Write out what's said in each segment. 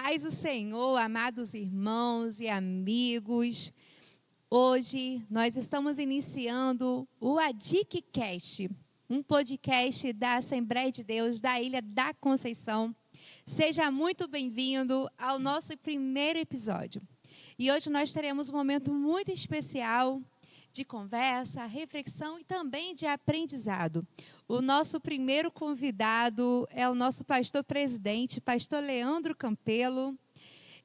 paz do Senhor, amados irmãos e amigos. Hoje nós estamos iniciando o ADICcast, um podcast da Assembleia de Deus da Ilha da Conceição. Seja muito bem-vindo ao nosso primeiro episódio. E hoje nós teremos um momento muito especial de conversa, reflexão e também de aprendizado. O nosso primeiro convidado é o nosso pastor-presidente, pastor Leandro Campelo.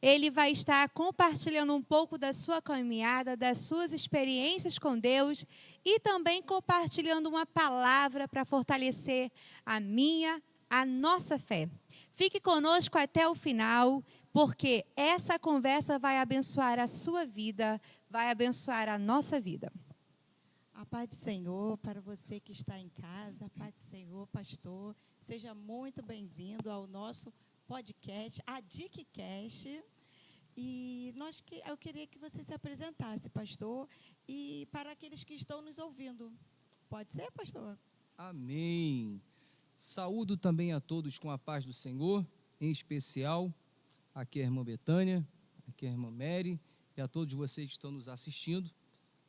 Ele vai estar compartilhando um pouco da sua caminhada, das suas experiências com Deus e também compartilhando uma palavra para fortalecer a nossa fé. Fique conosco até o final, porque essa conversa vai abençoar a sua vida, vai abençoar a nossa vida. A paz do Senhor para você que está em casa, a paz do Senhor, pastor. Seja muito bem-vindo ao nosso podcast, ADICcast. E eu queria que você se apresentasse, pastor, e para aqueles que estão nos ouvindo. Pode ser, pastor? Amém. Saúdo também a todos com a paz do Senhor, em especial aqui a irmã Betânia, aqui a irmã Mary e a todos vocês que estão nos assistindo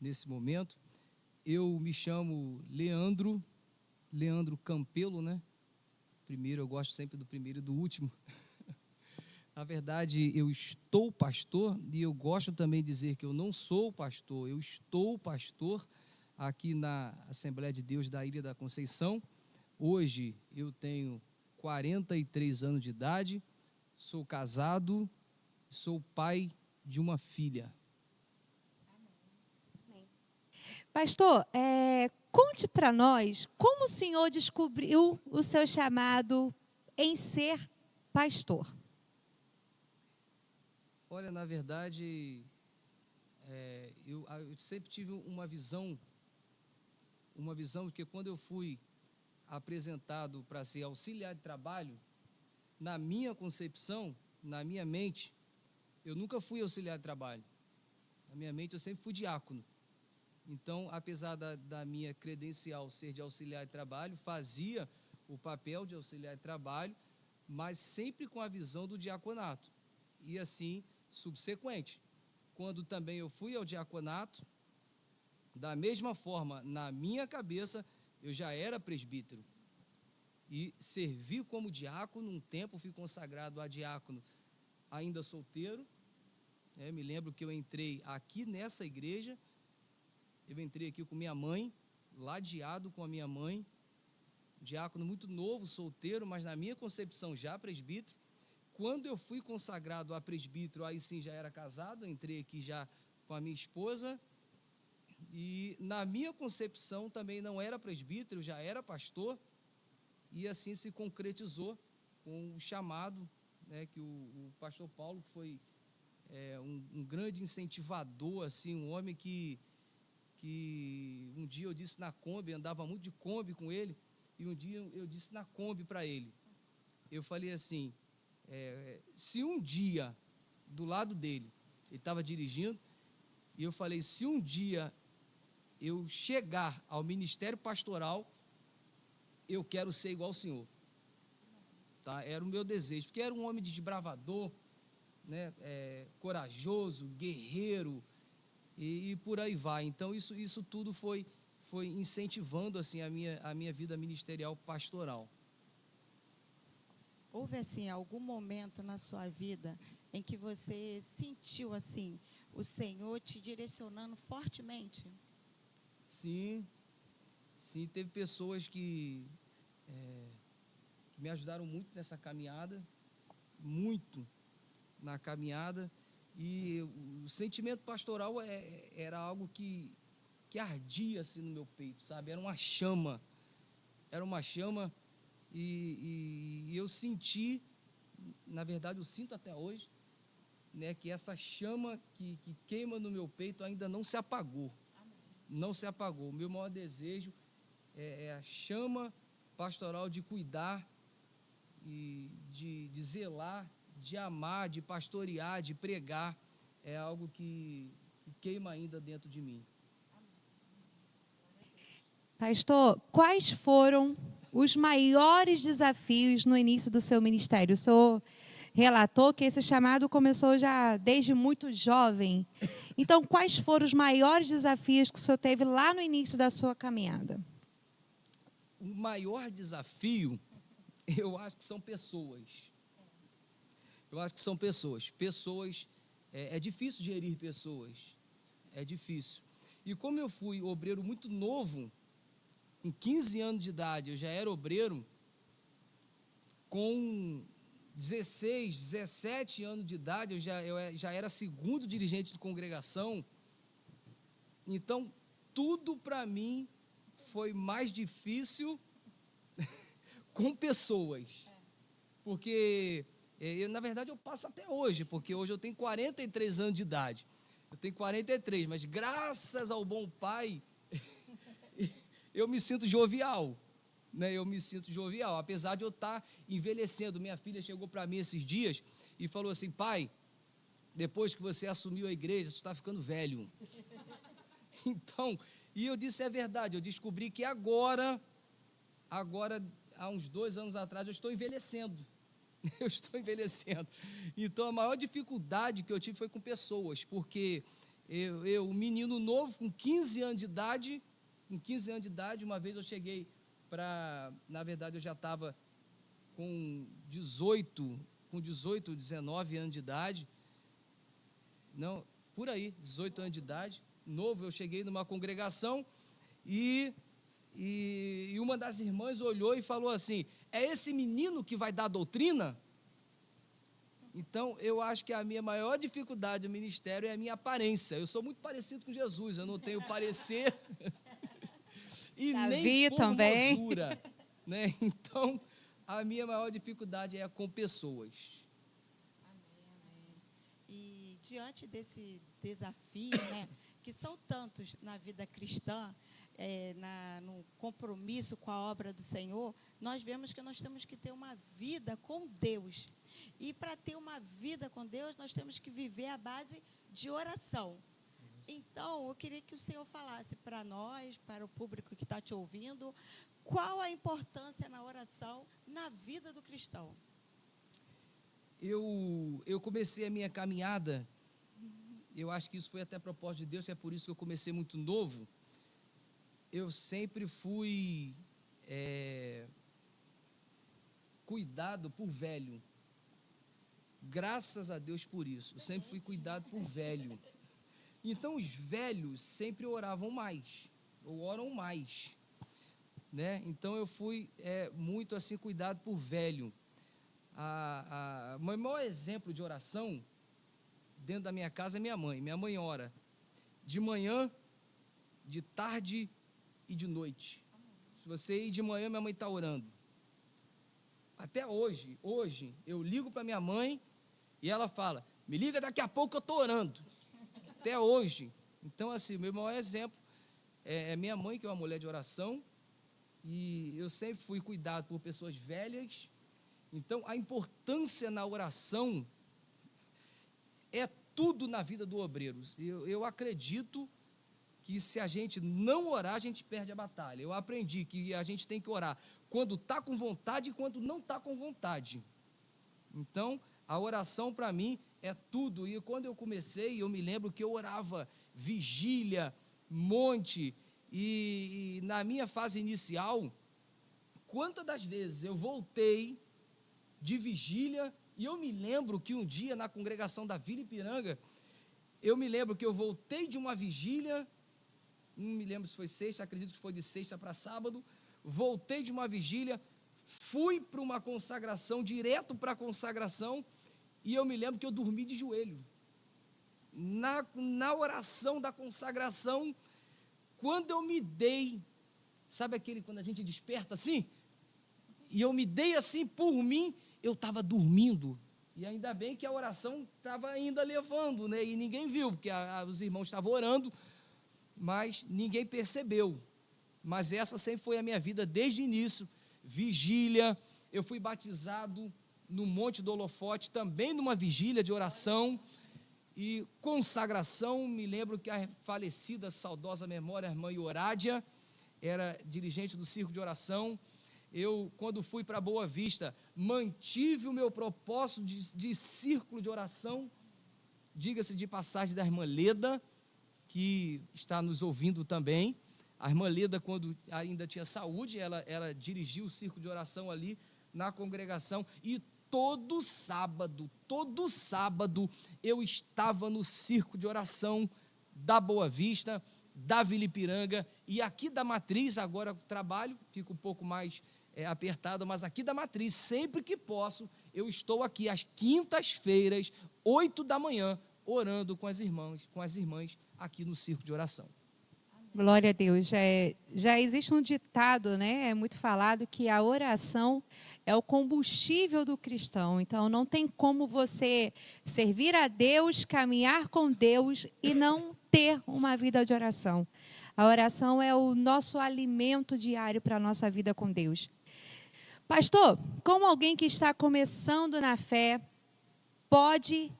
nesse momento. Eu me chamo Leandro Campelo, né? Primeiro, eu gosto sempre do primeiro e do último. Na verdade, eu estou pastor e eu gosto também de dizer que eu não sou pastor, eu estou pastor aqui na Assembleia de Deus da Ilha da Conceição. Hoje eu tenho 43 anos de idade, sou casado, sou pai de uma filha. Pastor, conte para nós como o senhor descobriu o seu chamado em ser pastor. Olha, na verdade, eu sempre tive uma visão que quando eu fui apresentado para ser auxiliar de trabalho, na minha concepção, na minha mente, eu nunca fui auxiliar de trabalho. Na minha mente, eu sempre fui diácono. Então, apesar da minha credencial ser de auxiliar de trabalho, fazia o papel de auxiliar de trabalho, mas sempre com a visão do diaconato. E assim, subsequente. Quando também eu fui ao diaconato, da mesma forma, na minha cabeça, eu já era presbítero. E servi como diácono, um tempo fui consagrado a diácono ainda solteiro. Me lembro que eu entrei aqui nessa igreja, eu entrei aqui com minha mãe, ladeado com a minha mãe, diácono muito novo, solteiro, mas na minha concepção já presbítero. Quando eu fui consagrado a presbítero, aí sim já era casado, entrei aqui já com a minha esposa, e na minha concepção também não era presbítero, já era pastor, e assim se concretizou com o chamado, que o pastor Paulo foi um grande incentivador, assim, um homem que um dia eu disse na Kombi, andava muito de Kombi com ele, e um dia eu disse na Kombi para ele, eu falei assim, se um dia, do lado dele, ele estava dirigindo, e eu falei, se um dia eu chegar ao ministério pastoral, eu quero ser igual ao senhor. Tá? Era o meu desejo, porque era um homem desbravador, né? Corajoso, guerreiro, e por aí vai. Então, isso tudo foi incentivando assim, a minha vida ministerial pastoral. Houve, assim, algum momento na sua vida em que você sentiu, assim, o Senhor te direcionando fortemente? Sim, teve pessoas que me ajudaram muito nessa caminhada, muito na caminhada, e o sentimento pastoral era algo que ardia assim no meu peito, sabe? Era uma chama, e eu senti, na verdade eu sinto até hoje, né, que essa chama que queima no meu peito ainda não se apagou. Não se apagou. O meu maior desejo é a chama pastoral de cuidar e de zelar, de amar, de pastorear, de pregar. É algo que queima ainda dentro de mim. Pastor, quais foram os maiores desafios no início do seu ministério? O senhor relatou que esse chamado começou já desde muito jovem. Então, quais foram os maiores desafios que o senhor teve lá no início da sua caminhada? O maior desafio, eu acho que são pessoas. Eu acho que são pessoas. Pessoas, é difícil gerir pessoas. É difícil. E como eu fui obreiro muito novo, com 15 anos de idade, eu já era obreiro, com 16, 17 anos de idade, eu já era segundo dirigente de congregação. Então, tudo para mim foi mais difícil com pessoas. Porque, na verdade, eu passo até hoje, porque hoje eu tenho 43 anos de idade. Eu tenho 43, mas graças ao bom Pai, eu me sinto jovial. Né? Eu me sinto jovial, apesar de eu estar envelhecendo. Minha filha chegou para mim esses dias e falou assim: pai, depois que você assumiu a igreja, você está ficando velho. Então, e eu disse, é verdade, eu descobri que agora, há uns 2 anos atrás, eu estou envelhecendo. Eu estou envelhecendo. Então, a maior dificuldade que eu tive foi com pessoas, porque um menino novo, com 15 anos de idade, uma vez eu cheguei na verdade, eu já estava com 18, 19 anos de idade, não, por aí, 18 anos de idade, novo, eu cheguei numa congregação e uma das irmãs olhou e falou assim: é esse menino que vai dar doutrina? Então, eu acho que a minha maior dificuldade no ministério é a minha aparência. Eu sou muito parecido com Jesus, eu não tenho parecer e Davi nem também. formosura, né? Então, a minha maior dificuldade é com pessoas. Amém. E diante desse desafio, né, que são tantos na vida cristã, no compromisso com a obra do Senhor, nós vemos que nós temos que ter uma vida com Deus. E para ter uma vida com Deus, nós temos que viver à base de oração. Então, eu queria que o Senhor falasse para nós, para o público que está te ouvindo, qual a importância na oração na vida do cristão. Eu comecei a minha caminhada, eu acho que isso foi até a propósito de Deus, é por isso que eu comecei muito novo. Eu sempre fui cuidado por velho. Graças a Deus por isso. Eu sempre fui cuidado por velho. Então, os velhos sempre oravam mais, ou oram mais, né? Então, eu fui muito assim cuidado por velho. O meu maior exemplo de oração dentro da minha casa é minha mãe. Minha mãe ora de manhã, de tarde e de noite. Se você ir de manhã, minha mãe está orando. Até hoje eu ligo para minha mãe e ela fala: me liga daqui a pouco que eu estou orando. Até hoje. Então, assim, meu maior exemplo é minha mãe, que é uma mulher de oração, e eu sempre fui cuidado por pessoas velhas. Então, a importância na oração é tudo na vida do obreiro. Eu acredito que se a gente não orar, a gente perde a batalha. Eu aprendi que a gente tem que orar quando está com vontade e quando não está com vontade. Então, a oração para mim é tudo. E quando eu comecei, eu me lembro que eu orava vigília, monte, e na minha fase inicial, quantas das vezes eu voltei de vigília, e eu me lembro que um dia na congregação da Vila Ipiranga, eu me lembro que eu voltei de uma vigília, não me lembro se foi sexta, acredito que foi de sexta para sábado, voltei de uma vigília, fui para uma consagração, direto para a consagração, e eu me lembro que eu dormi de joelho. Na oração da consagração, quando eu me dei, sabe quando a gente desperta assim? E eu me dei assim por mim, eu estava dormindo. E ainda bem que a oração estava ainda levando, né? E ninguém viu, porque os irmãos estavam orando, mas ninguém percebeu. Mas essa sempre foi a minha vida desde o início. Vigília, eu fui batizado no Monte do Holofote, também numa vigília de oração, e consagração. Me lembro que a falecida, saudosa memória, a irmã Iorádia, era dirigente do Circo de Oração, Eu, quando fui para Boa Vista, mantive o meu propósito de círculo de oração. Diga-se de passagem da irmã Leda, que está nos ouvindo também. A irmã Leda, quando ainda tinha saúde, ela dirigiu o círculo de oração ali na congregação, e todo sábado, eu estava no círculo de oração da Boa Vista, da Vila Ipiranga, e aqui da Matriz. Agora trabalho, fico um pouco mais apertado, mas aqui da Matriz, sempre que posso, eu estou aqui às quintas-feiras, 8 da manhã, orando com as irmãs aqui no círculo de oração. Glória a Deus. Já existe um ditado, né? É muito falado que a oração é o combustível do cristão. Então, não tem como você servir a Deus, caminhar com Deus e não ter uma vida de oração. A oração é o nosso alimento diário para a nossa vida com Deus. Pastor, como alguém que está começando na fé pode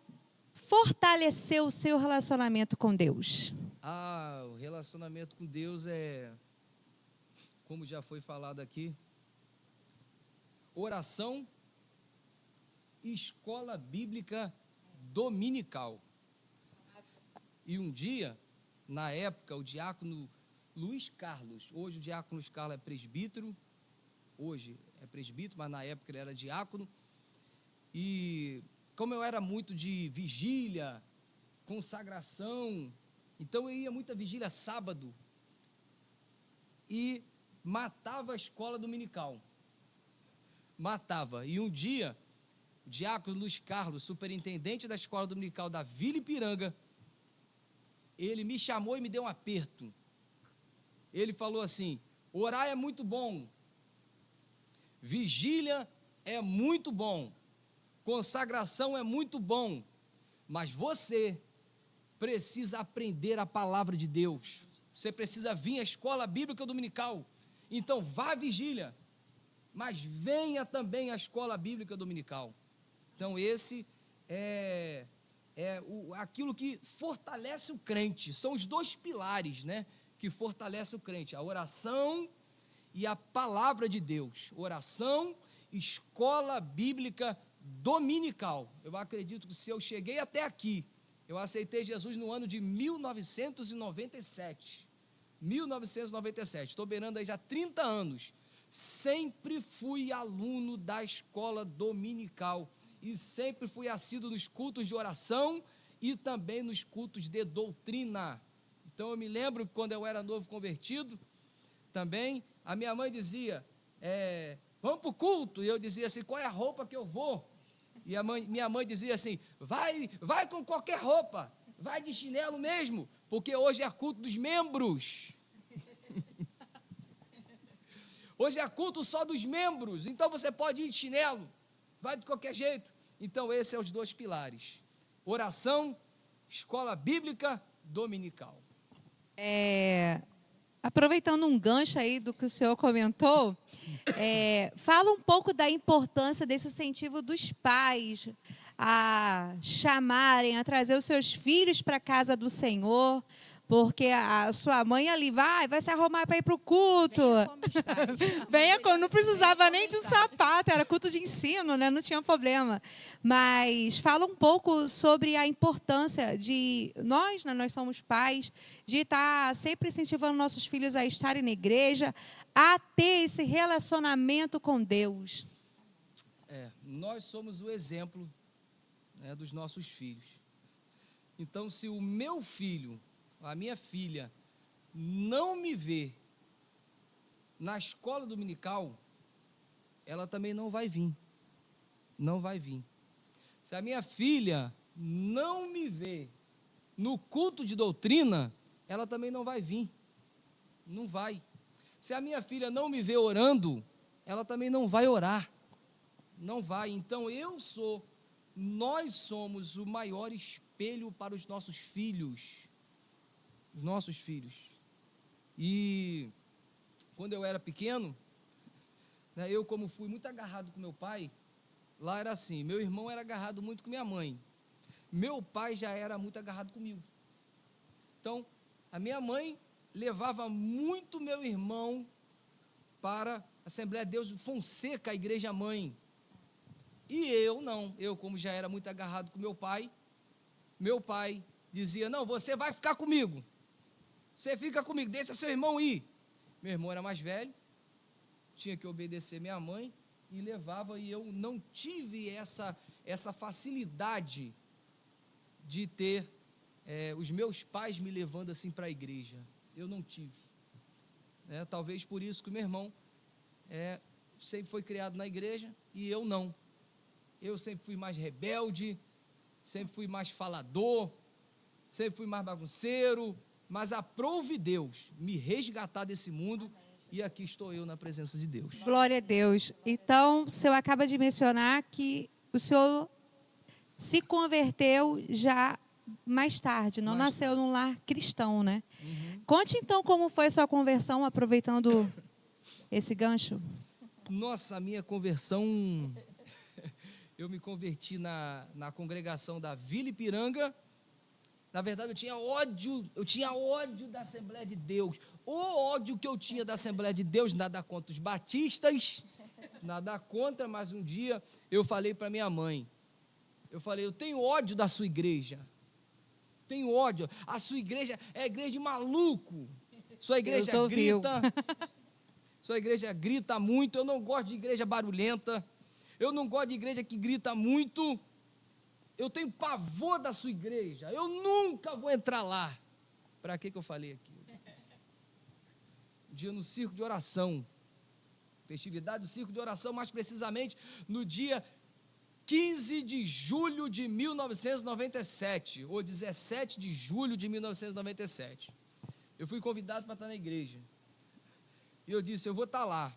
fortalecer o seu relacionamento com Deus? O relacionamento com Deus como já foi falado aqui, oração, escola bíblica dominical. E um dia, na época, o diácono Luiz Carlos, hoje o diácono Luiz Carlos é presbítero, mas na época ele era diácono, e como eu era muito de vigília, consagração, então eu ia muita vigília sábado e matava a escola dominical. E um dia, o diácono Luiz Carlos, superintendente da escola dominical da Vila Ipiranga, ele me chamou e me deu um aperto. Ele falou assim: orar é muito bom, vigília é muito bom, consagração é muito bom, mas você precisa aprender a palavra de Deus. Você precisa vir à escola bíblica dominical. Então vá à vigília, mas venha também à escola bíblica dominical. Então esse é aquilo que fortalece o crente. São os dois pilares, né, que fortalecem o crente: a oração e a palavra de Deus. Oração, escola bíblica dominical. Eu acredito que se eu cheguei até aqui, eu aceitei Jesus no ano de 1997. Estou beirando aí já 30 anos. Sempre fui aluno da escola dominical e sempre fui assíduo nos cultos de oração e também nos cultos de doutrina. Então eu me lembro que quando eu era novo convertido, também a minha mãe dizia: vamos para o culto. E eu dizia assim: qual é a roupa que eu vou? E minha mãe dizia assim: vai com qualquer roupa, vai de chinelo mesmo, porque hoje é culto dos membros. Hoje é culto só dos membros, então você pode ir de chinelo, vai de qualquer jeito. Então esses são os dois pilares: oração, escola bíblica dominical. Aproveitando um gancho aí do que o senhor comentou, fala um pouco da importância desse incentivo dos pais a chamarem, a trazer os seus filhos para a casa do Senhor, porque a sua mãe ali vai se arrumar para ir para o culto. Não precisava nem de um sapato, era culto de ensino, né? Não tinha problema. Mas fala um pouco sobre a importância de nós somos pais, de estar sempre incentivando nossos filhos a estarem na igreja, a ter esse relacionamento com Deus. Nós somos o exemplo, né, dos nossos filhos. Então, se o meu filho, a minha filha, não me vê na escola dominical, ela também não vai vir. Se a minha filha não me vê no culto de doutrina, ela também não vai vir. Não vai. Se a minha filha não me vê orando, ela também não vai orar. Não vai. Então nós somos o maior espelho para os nossos filhos. E quando eu era pequeno, né, eu, como fui muito agarrado com meu pai, lá era assim: meu irmão era agarrado muito com minha mãe, meu pai já era muito agarrado comigo. Então a minha mãe levava muito meu irmão para a Assembleia de Deus Fonseca, a igreja mãe. E eu não, eu como já era muito agarrado com meu pai dizia, não, você vai ficar comigo, você fica comigo, deixa seu irmão ir. Meu irmão era mais velho, tinha que obedecer minha mãe, e levava, e eu não tive essa facilidade de ter os meus pais me levando assim para a igreja, eu não tive. Talvez por isso que o meu irmão sempre foi criado na igreja, e eu não. Eu sempre fui mais rebelde, sempre fui mais falador, sempre fui mais bagunceiro, mas aprove Deus me resgatar desse mundo, e aqui estou eu na presença de Deus. Glória a Deus. Então, o senhor acaba de mencionar que o senhor se converteu já mais tarde, não nasceu num lar cristão, né? Uhum. Conte então como foi a sua conversão, aproveitando esse gancho. Nossa, a minha conversão, eu me converti na congregação da Vila Ipiranga. Na verdade, eu tinha ódio da Assembleia de Deus. O ódio que eu tinha da Assembleia de Deus, nada contra os batistas, nada contra, mas um dia eu falei para minha mãe, eu tenho ódio da sua igreja, tenho ódio, a sua igreja é igreja de maluco, sua igreja grita, sua igreja grita muito, eu não gosto de igreja barulhenta, eu não gosto de igreja que grita muito, eu tenho pavor da sua igreja, eu nunca vou entrar lá. Para que eu falei aquilo? Um dia no circo de oração, festividade do circo de oração, mais precisamente no dia 15 de julho de 1997, ou 17 de julho de 1997. Eu fui convidado para estar na igreja, e eu disse, eu vou estar lá,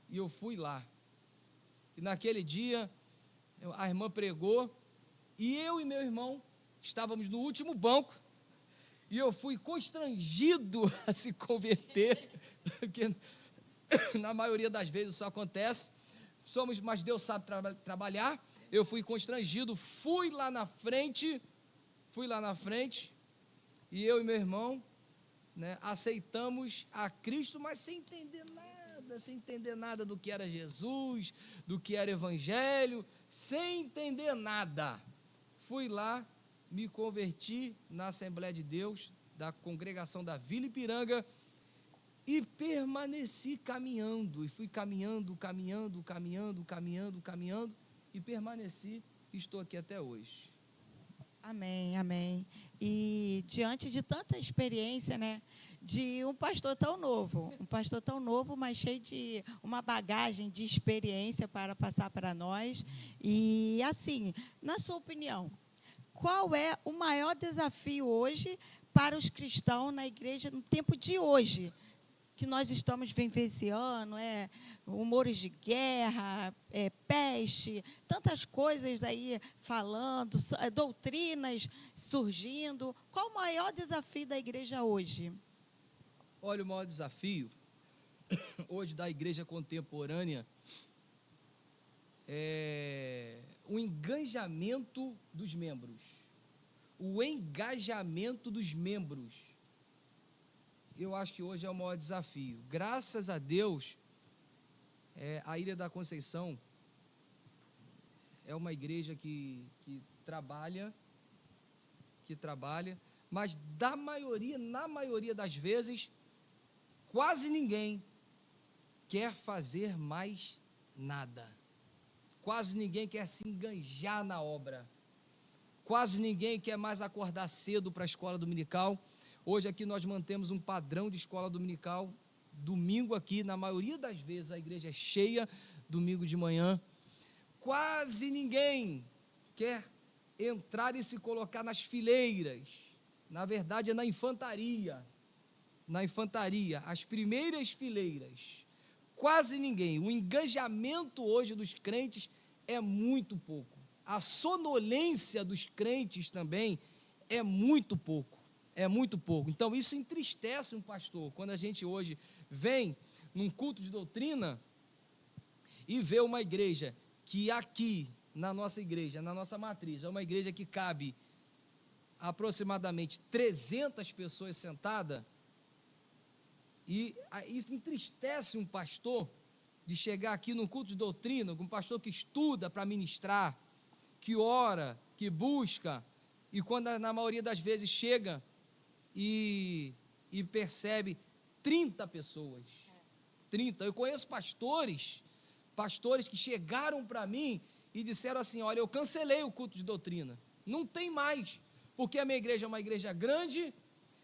e eu fui lá, e naquele dia, a irmã pregou, e eu e meu irmão estávamos no último banco, e eu fui constrangido a se converter, porque na maioria das vezes isso acontece, mas Deus sabe trabalhar, eu fui constrangido, fui lá na frente, e eu e meu irmão, aceitamos a Cristo, mas sem entender nada do que era Jesus, do que era Evangelho, sem entender nada. Fui lá, me converti na Assembleia de Deus, da congregação da Vila Ipiranga, e permaneci caminhando, e fui caminhando, e permaneci, e estou aqui até hoje. Amém, amém. E diante de tanta experiência, de um pastor tão novo, mas cheio de uma bagagem de experiência para passar para nós. E assim, na sua opinião, qual é o maior desafio hoje para os cristãos na igreja no tempo de hoje? Que nós estamos vivenciando, rumores de guerra, peste, tantas coisas aí falando, doutrinas surgindo. Qual o maior desafio da igreja hoje? Olha, o maior desafio hoje da igreja contemporânea é o engajamento dos membros. O engajamento dos membros. Eu acho que hoje é o maior desafio. Graças a Deus, a Ilha da Conceição é uma igreja que trabalha, mas na maioria das vezes, quase ninguém quer fazer mais nada. Quase ninguém quer se engajar na obra. Quase ninguém quer mais acordar cedo para a escola dominical. Hoje aqui nós mantemos um padrão de escola dominical. Domingo aqui, na maioria das vezes, a igreja é cheia, domingo de manhã. Quase ninguém quer entrar e se colocar nas fileiras. Na verdade, é na infantaria. As primeiras fileiras. Quase ninguém. O engajamento hoje dos crentes é muito pouco. A sonolência dos crentes também é muito pouco. Então, isso entristece um pastor, quando a gente hoje vem num culto de doutrina e vê uma igreja que aqui, na nossa igreja, na nossa matriz, é uma igreja que cabe aproximadamente 300 pessoas sentadas, E isso entristece um pastor de chegar aqui num culto de doutrina, um pastor que estuda para ministrar, que ora, que busca, e quando na maioria das vezes chega e percebe 30 pessoas. 30. Eu conheço pastores que chegaram para mim e disseram assim: olha, eu cancelei o culto de doutrina, não tem mais, porque a minha igreja é uma igreja grande,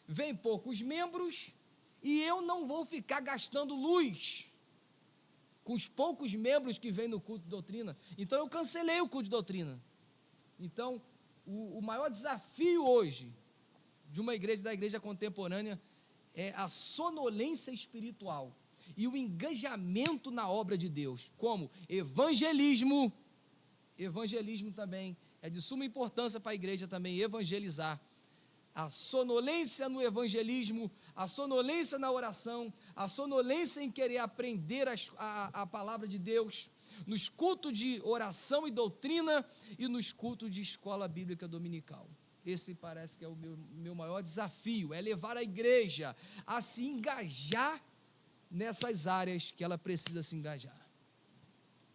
vem poucos membros, e eu não vou ficar gastando luz com os poucos membros que vêm no culto de doutrina, então eu cancelei o culto de doutrina. Então, o maior desafio hoje de uma igreja, da igreja contemporânea, é a sonolência espiritual e o engajamento na obra de Deus, como evangelismo também, é de suma importância para a igreja também evangelizar, a sonolência no evangelismo, a sonolência na oração, a sonolência em querer aprender a palavra de Deus, nos cultos de oração e doutrina e nos cultos de escola bíblica dominical. Esse parece que é o meu maior desafio, é levar a igreja a se engajar nessas áreas que ela precisa se engajar.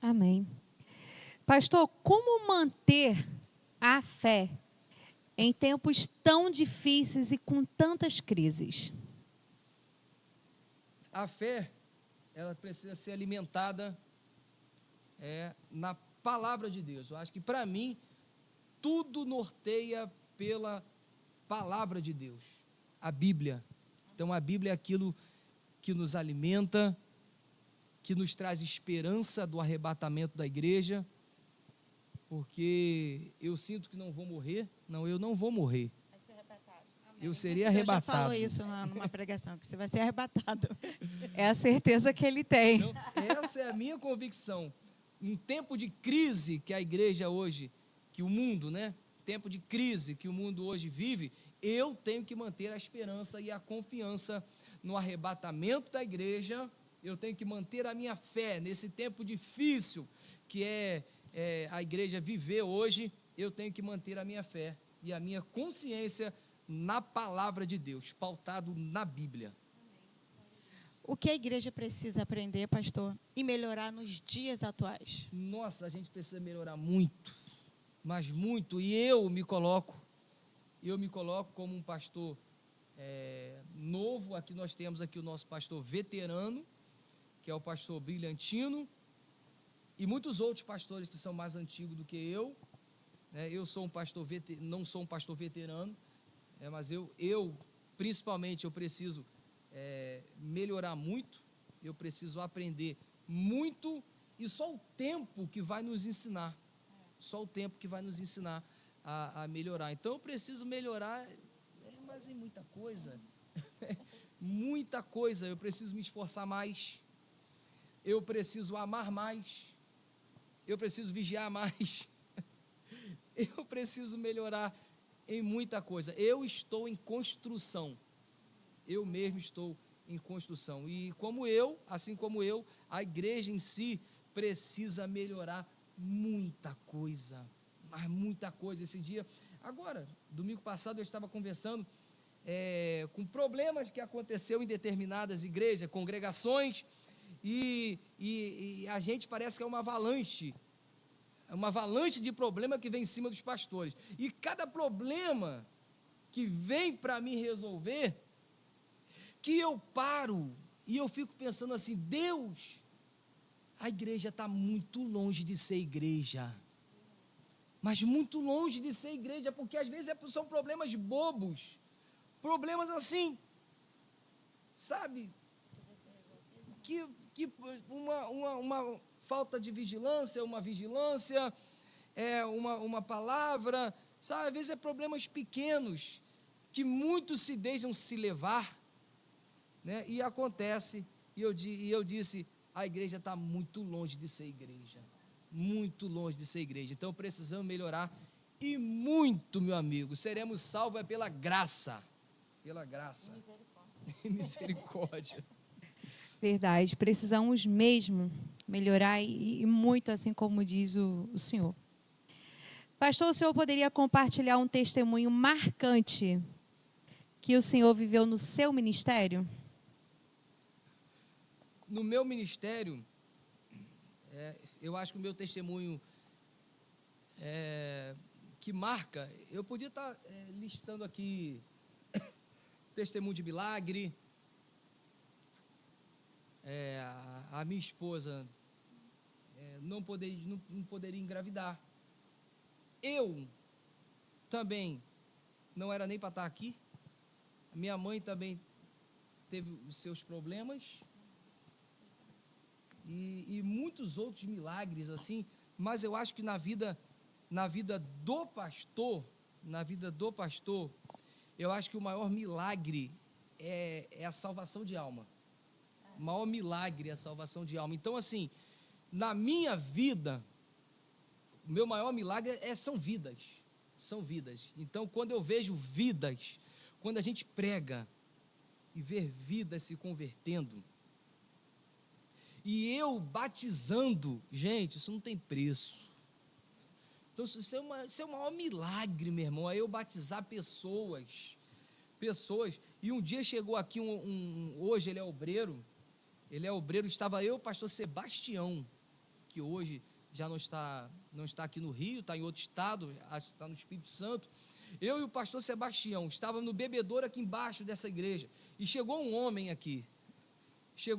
Amém. Pastor, como manter a fé em tempos tão difíceis e com tantas crises? A fé, ela precisa ser alimentada na palavra de Deus. Eu acho que, para mim, tudo norteia pela palavra de Deus, a Bíblia. Então, a Bíblia é aquilo que nos alimenta, que nos traz esperança do arrebatamento da igreja, porque eu sinto que não vou morrer. Não, eu não vou morrer. Vai ser arrebatado. Eu seria Você arrebatado. já falou isso numa pregação, que você vai ser arrebatado. É a certeza que ele tem. Então, essa é a minha convicção. Um tempo de crise que a igreja hoje, que o mundo, tempo de crise que o mundo hoje vive, eu tenho que manter a esperança e a confiança no arrebatamento da igreja. Eu tenho que manter a minha fé nesse tempo difícil que é a igreja viver hoje. Eu tenho que manter a minha fé e a minha consciência na palavra de Deus, pautado na Bíblia. O que a igreja precisa aprender, pastor, e melhorar nos dias atuais? Nossa, a gente precisa melhorar muito, mas muito, e eu me coloco como um pastor novo. Aqui nós temos aqui o nosso pastor veterano, que é o pastor Brilhantino, e muitos outros pastores que são mais antigos do que eu. Eu sou um pastor não sou um pastor veterano, mas eu principalmente, eu preciso melhorar muito, eu preciso aprender muito, e só o tempo que vai nos ensinar, a melhorar. Então eu preciso melhorar, mas em muita coisa, muita coisa. Eu preciso me esforçar mais, eu preciso amar mais, eu preciso vigiar mais, eu preciso melhorar em muita coisa. Eu estou em construção, eu mesmo estou em construção, e assim como eu, a igreja em si precisa melhorar muita coisa, mas muita coisa. Esse dia, agora, domingo passado, eu estava conversando com problemas que aconteceu em determinadas igrejas, congregações, e a gente parece que é uma avalanche de problema que vem em cima dos pastores, e cada problema que vem para mim resolver, que eu paro e eu fico pensando assim: Deus, a igreja está muito longe de ser igreja, mas muito longe de ser igreja, porque às vezes são problemas bobos, problemas assim, sabe, que uma falta de vigilância, uma palavra, sabe, às vezes é problemas pequenos, que muitos se deixam se levar, e acontece, e eu disse, a igreja está muito longe de ser igreja, muito longe de ser igreja. Então precisamos melhorar, e muito, meu amigo. Seremos salvos pela graça e misericórdia. Verdade, precisamos mesmo melhorar, e muito, assim como diz o senhor. Pastor, o senhor poderia compartilhar um testemunho marcante que o senhor viveu no seu ministério? no meu ministério, eu acho que o meu testemunho que marca, eu podia estar listando aqui testemunho de milagre, a minha esposa não poderia engravidar. Eu também não era nem para estar aqui. Minha mãe também teve os seus problemas. E muitos outros milagres assim, mas eu acho que na vida do pastor, eu acho que o maior milagre é a salvação de alma. O maior milagre é a salvação de alma. Então, assim, na minha vida, o meu maior milagre são vidas. São vidas. Então, quando eu vejo vidas, quando a gente prega e ver vidas se convertendo, e eu batizando, gente, isso não tem preço. Então, isso é o maior milagre, meu irmão, é eu batizar pessoas. E um dia chegou aqui, hoje ele é obreiro, estava eu, o pastor Sebastião, que hoje já não está aqui no Rio, está em outro estado, está no Espírito Santo. Eu e o pastor Sebastião estávamos no bebedouro aqui embaixo dessa igreja, e chegou um homem aqui, isso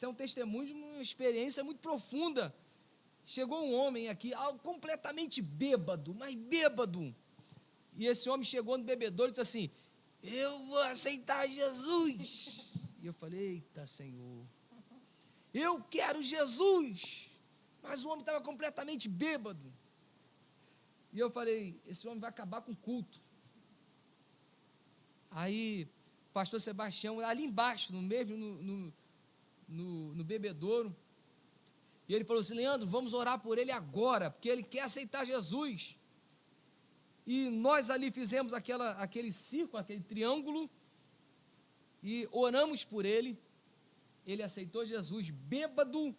é um testemunho de uma experiência muito profunda. Chegou um homem aqui, completamente bêbado, mas bêbado. E esse homem chegou no bebedouro e disse assim: eu vou aceitar Jesus. E eu falei: eita, Senhor, eu quero Jesus. Mas o homem estava completamente bêbado. E eu falei: esse homem vai acabar com o culto. Aí, pastor Sebastião, ali embaixo, no bebedouro, e ele falou assim: Leandro, vamos orar por ele agora, porque ele quer aceitar Jesus. E nós ali fizemos aquele círculo, aquele triângulo, e oramos por ele. Ele aceitou Jesus, bêbado.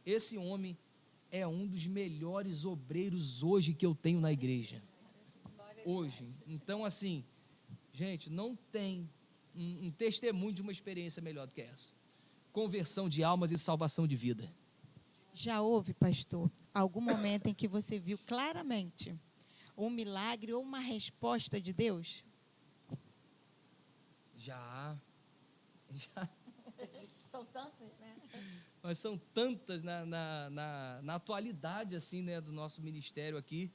Esse homem é um dos melhores obreiros hoje que eu tenho na igreja. Hoje. Então, assim, gente, não tem um testemunho de uma experiência melhor do que essa. Conversão de almas e salvação de vida. Já houve, pastor, algum momento em que você viu claramente um milagre ou uma resposta de Deus? Já. São tantos, né? Mas são tantas na atualidade, assim, né, do nosso ministério aqui.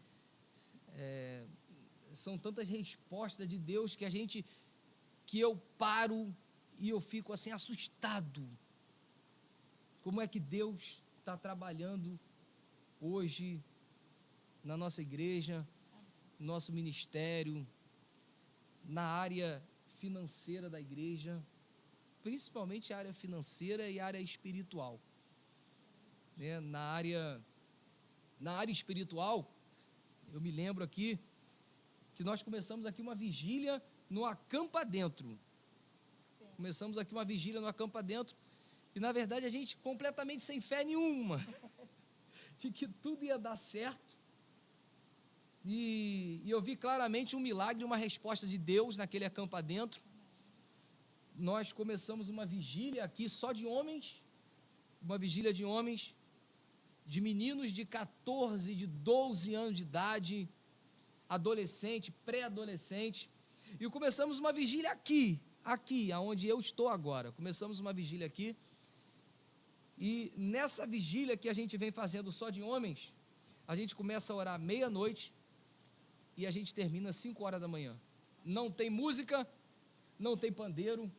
São tantas respostas de Deus que eu paro e eu fico assim assustado. Como é que Deus está trabalhando hoje na nossa igreja, no nosso ministério, na área financeira da igreja, principalmente a área financeira e a área espiritual. Né? Na área espiritual, eu me lembro aqui que nós começamos aqui uma vigília no Acampa Dentro. Começamos aqui uma vigília no Acampa Dentro, e na verdade a gente completamente sem fé nenhuma, de que tudo ia dar certo, e eu vi claramente um milagre, uma resposta de Deus naquele Acampa Dentro. Nós começamos uma vigília aqui só de homens, uma vigília de homens, de meninos de 14, de 12 anos de idade, adolescente, pré-adolescente, e começamos uma vigília aqui, aonde eu estou agora. Começamos uma vigília aqui, e nessa vigília que a gente vem fazendo só de homens, a gente começa a orar meia-noite, e a gente termina 5 horas da manhã. Não tem música, não tem pandeiro,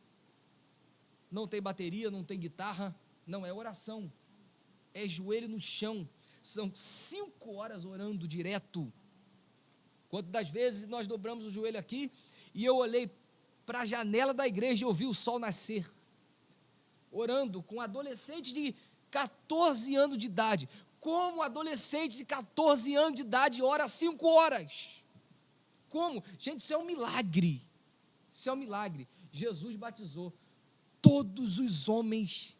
não tem bateria, não tem guitarra, não, é oração, é joelho no chão, são 5 horas orando direto. Quantas das vezes nós dobramos o joelho aqui, e eu olhei para a janela da igreja e ouvi o sol nascer, orando com adolescente de 14 anos de idade. Como adolescente de 14 anos de idade ora 5 horas? Como? Gente, isso é um milagre. Isso é um milagre. Jesus batizou todos os homens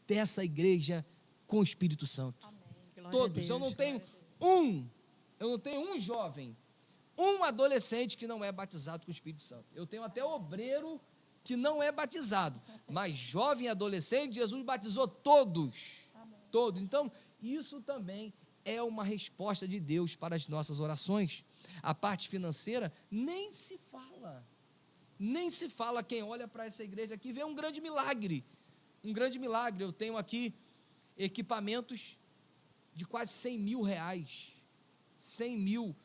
dessa igreja com o Espírito Santo. Amém. Todos. Eu não tenho um jovem, um adolescente que não é batizado com o Espírito Santo. Eu tenho até obreiro que não é batizado, mas jovem e adolescente, Jesus batizou todos. Todos. Então, isso também é uma resposta de Deus para as nossas orações. A parte financeira nem se fala. Nem se fala. Quem olha para essa igreja aqui vê um grande milagre. Um grande milagre. Eu tenho aqui equipamentos de quase 100 mil reais. 100 mil.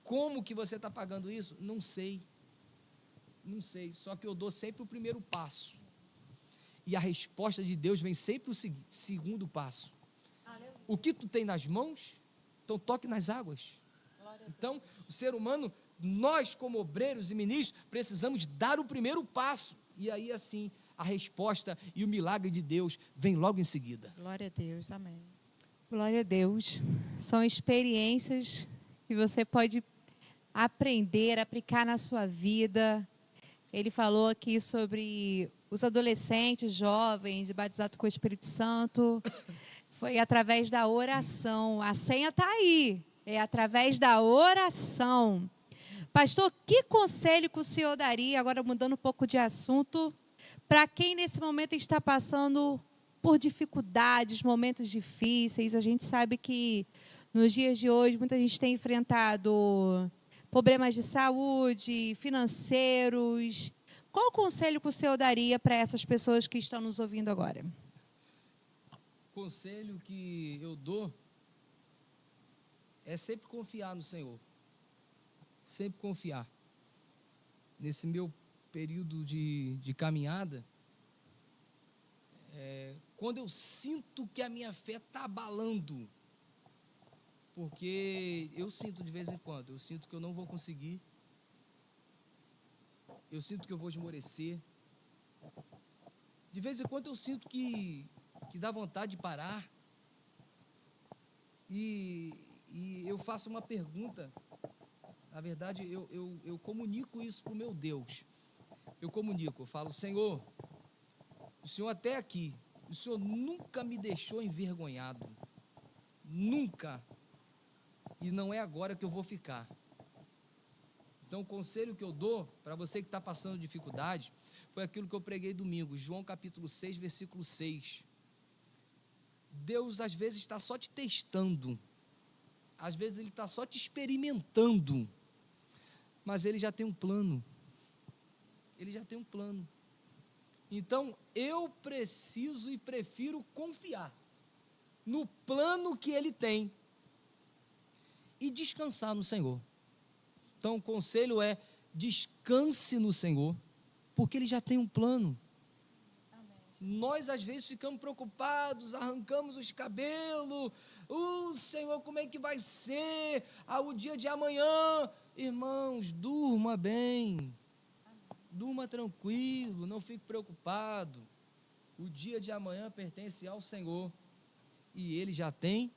Como que você está pagando isso? Não sei. Não sei. Só que eu dou sempre o primeiro passo. E a resposta de Deus vem sempre o segundo passo. O que tu tem nas mãos, então toque nas águas. Então, o ser humano, nós como obreiros e ministros, precisamos dar o primeiro passo. E aí assim, a resposta e o milagre de Deus vem logo em seguida. Glória a Deus, amém. Glória a Deus. São experiências que você pode aprender, aplicar na sua vida. Ele falou aqui sobre os adolescentes, jovens, batizados com o Espírito Santo. Foi através da oração. A senha está aí. É através da oração. Pastor, que conselho que o senhor daria, agora mudando um pouco de assunto, para quem nesse momento está passando por dificuldades, momentos difíceis? A gente sabe que nos dias de hoje muita gente tem enfrentado problemas de saúde, financeiros. Qual o conselho que o senhor daria para essas pessoas que estão nos ouvindo agora? O conselho que eu dou é sempre confiar no Senhor. Sempre confiar. Nesse meu período de caminhada, quando eu sinto que a minha fé está abalando, porque eu sinto de vez em quando, eu sinto que eu não vou conseguir, eu sinto que eu vou esmorecer, de vez em quando eu sinto que dá vontade de parar, e eu faço uma pergunta. Na verdade, eu comunico isso para o meu Deus. Eu falo: Senhor, o Senhor até aqui, o Senhor nunca me deixou envergonhado, nunca, e não é agora que eu vou ficar. Então, o conselho que eu dou para você que está passando dificuldade foi aquilo que eu preguei domingo, João capítulo 6, versículo 6. Deus às vezes está só te testando, às vezes Ele está só te experimentando, mas Ele já tem um plano. Ele já tem um plano. Então, eu preciso e prefiro confiar no plano que Ele tem e descansar no Senhor. Então, o conselho é: descanse no Senhor, porque Ele já tem um plano. Nós, às vezes, ficamos preocupados, arrancamos os cabelos. Senhor, como é que vai ser o dia de amanhã? Irmãos, durma bem. Durma tranquilo, não fique preocupado. O dia de amanhã pertence ao Senhor. E Ele já tem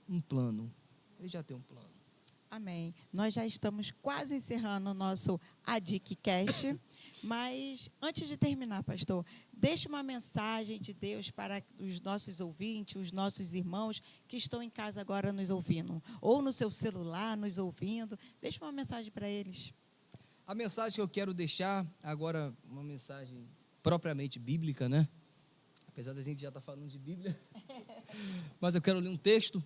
um plano. Ele já tem um plano. Amém. Nós já estamos quase encerrando o nosso ADICcast, mas antes de terminar, pastor, deixe uma mensagem de Deus para os nossos ouvintes, os nossos irmãos que estão em casa agora nos ouvindo, ou no seu celular nos ouvindo. Deixe uma mensagem para eles. A mensagem que eu quero deixar agora, uma mensagem propriamente bíblica, né? Apesar da gente já estar falando de Bíblia, mas eu quero ler um texto.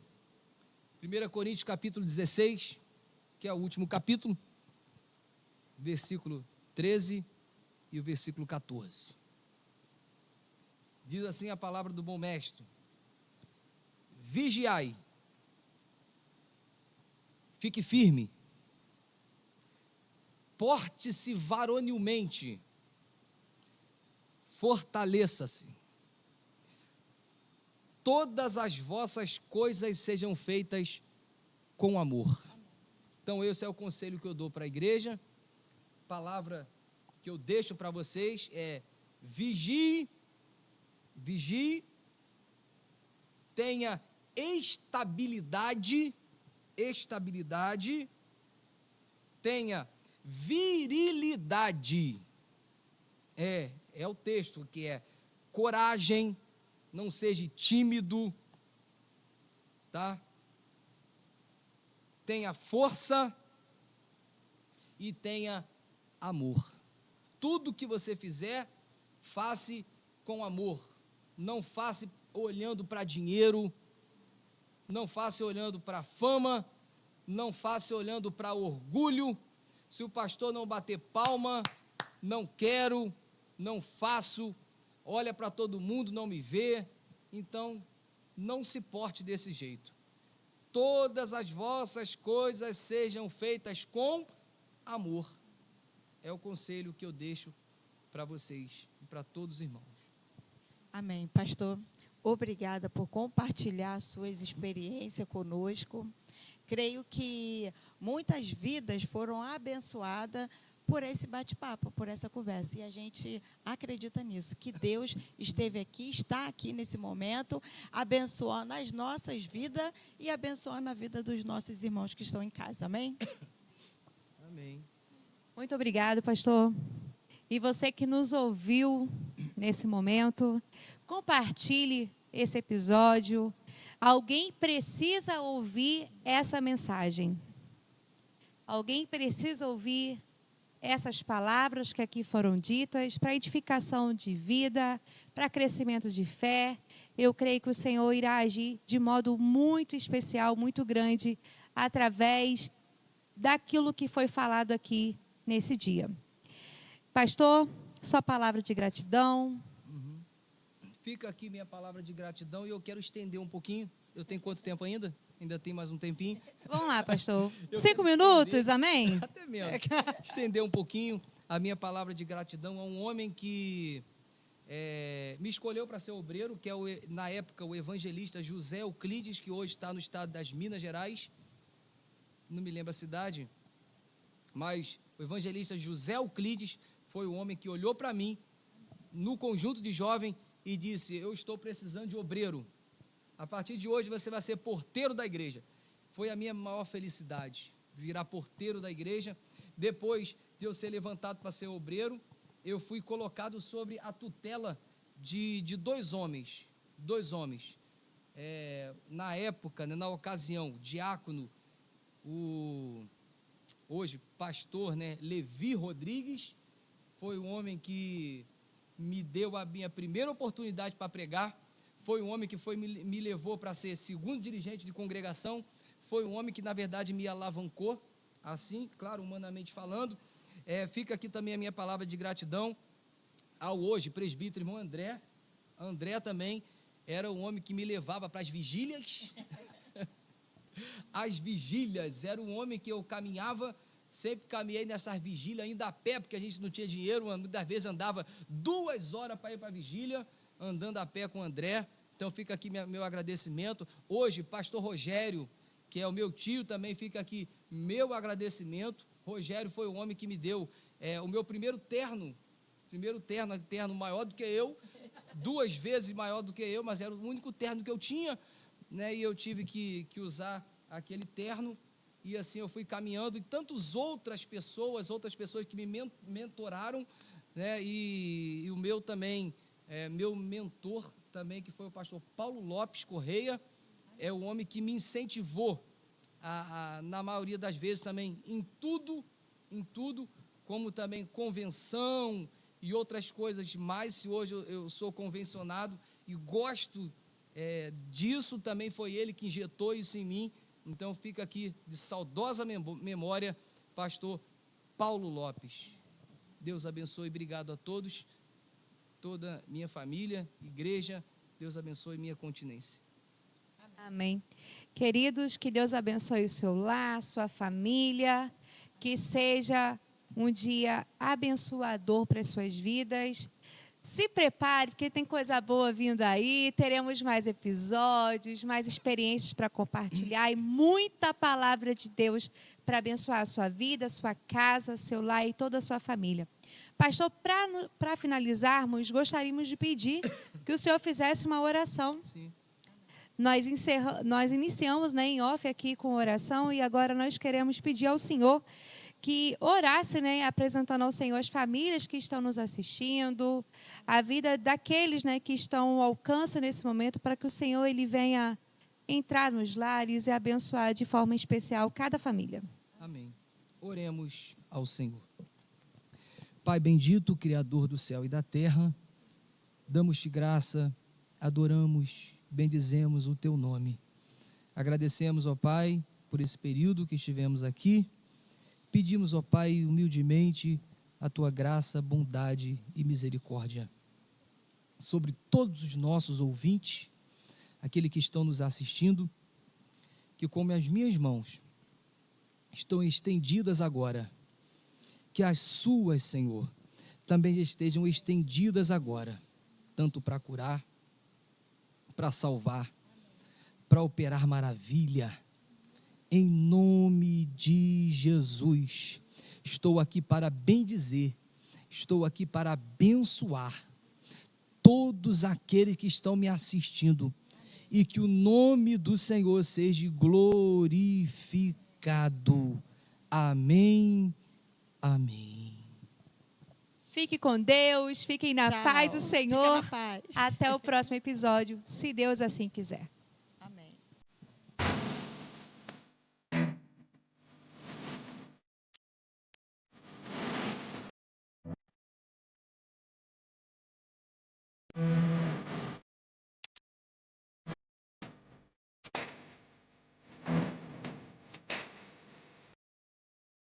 1 Coríntios capítulo 16, que é o último capítulo, versículo 13 e o versículo 14. Diz assim a palavra do bom mestre: vigiai, fique firme, porte-se varonilmente, fortaleça-se, todas as vossas coisas sejam feitas com amor. Então, esse é o conselho que eu dou para a igreja. A palavra que eu deixo para vocês é: vigie, tenha estabilidade, tenha virilidade. É o texto que é coragem, não seja tímido, tá? Tenha força e tenha amor. tudo que você fizer, faça com amor. Não faça olhando para dinheiro, não faça olhando para fama, não faça olhando para orgulho. Se o pastor não bater palma, não quero, não faço, olha para todo mundo, não me vê. Então, não se porte desse jeito. Todas as vossas coisas sejam feitas com amor. É o conselho que eu deixo para vocês e para todos os irmãos. Amém. Pastor, obrigada por compartilhar suas experiências conosco. Creio que muitas vidas foram abençoadas por esse bate-papo, por essa conversa. E a gente acredita nisso, que Deus esteve aqui, está aqui nesse momento, abençoando as nossas vidas e abençoando a vida dos nossos irmãos que estão em casa. Amém? Amém. Muito obrigado, pastor. E você que nos ouviu nesse momento, compartilhe esse episódio. Alguém precisa ouvir essa mensagem. Alguém precisa ouvir essas palavras que aqui foram ditas para edificação de vida, para crescimento de fé. Eu creio que o Senhor irá agir de modo muito especial, muito grande, através daquilo que foi falado aqui nesse dia. Pastor, sua palavra de gratidão. Fica aqui minha palavra de gratidão e eu quero estender um pouquinho. Eu tenho quanto tempo ainda? Ainda tem mais um tempinho. Vamos lá, pastor. 5 minutos, estender, amém? Até menos. Estender um pouquinho a minha palavra de gratidão a um homem que me escolheu para ser obreiro, que é, na época, o evangelista José Euclides, que hoje está no estado das Minas Gerais. Não me lembro a cidade, mas o evangelista José Euclides foi o homem que olhou para mim, no conjunto de jovem, e disse: eu estou precisando de obreiro. A partir de hoje você vai ser porteiro da igreja. Foi a minha maior felicidade, virar porteiro da igreja. Depois de eu ser levantado para ser obreiro, eu fui colocado sobre a tutela de dois homens. Na época, na ocasião, diácono, hoje pastor, Levi Rodrigues, foi um homem que me deu a minha primeira oportunidade para pregar. Foi um homem que me levou para ser segundo dirigente de congregação. Foi um homem que, na verdade, me alavancou, assim, claro, humanamente falando. Fica aqui também a minha palavra de gratidão ao hoje presbítero irmão André. André também era um homem que me levava para as vigílias. As vigílias, era um homem que eu caminhava, sempre caminhei nessas vigílias, ainda a pé, porque a gente não tinha dinheiro, muitas vezes andava 2 horas para ir para a vigília, andando a pé com o André. Então fica aqui meu agradecimento. Hoje, pastor Rogério, que é o meu tio, também fica aqui meu agradecimento. Rogério foi o homem que me deu o meu primeiro terno maior do que eu, 2 vezes maior do que eu, mas era o único terno que eu tinha, e eu tive que usar aquele terno, e assim eu fui caminhando, e tantas outras pessoas que me mentoraram, e o meu também, meu mentor também, que foi o pastor Paulo Lopes Correia, é o homem que me incentivou, na maioria das vezes também, em tudo, como também convenção e outras coisas mais. Se hoje eu sou convencionado e gosto disso, também foi ele que injetou isso em mim. Então fica aqui de saudosa memória, pastor Paulo Lopes. Deus abençoe, obrigado a todos, toda minha família, igreja. Deus abençoe minha continência. Amém. Queridos, que Deus abençoe o seu lar, sua família, que seja um dia abençoador para as suas vidas. Se prepare, porque tem coisa boa vindo aí, teremos mais episódios, mais experiências para compartilhar e muita palavra de Deus para abençoar a sua vida, a sua casa, seu lar e toda a sua família. Pastor, para finalizarmos, gostaríamos de pedir que o senhor fizesse uma oração. Sim. Nós iniciamos em off aqui com oração e agora nós queremos pedir ao Senhor que orasse, apresentando ao Senhor as famílias que estão nos assistindo, a vida daqueles que estão ao alcance nesse momento, para que o Senhor ele venha entrar nos lares e abençoar de forma especial cada família. Amém. Oremos ao Senhor. Pai bendito, Criador do céu e da terra, damos-te graça, adoramos, bendizemos o teu nome. Agradecemos, ó Pai, por esse período que estivemos aqui. Pedimos, ó Pai, humildemente, a tua graça, bondade e misericórdia sobre todos os nossos ouvintes, aqueles que estão nos assistindo, que como as minhas mãos estão estendidas agora, que as suas, Senhor, também estejam estendidas agora, tanto para curar, para salvar, para operar maravilha. Em nome de Jesus, estou aqui para bendizer, estou aqui para abençoar todos aqueles que estão me assistindo, e que o nome do Senhor seja glorificado. Amém, amém. Fique com Deus, fiquem na Tchau. paz do Fica Senhor. na paz. Até o próximo episódio, se Deus assim quiser.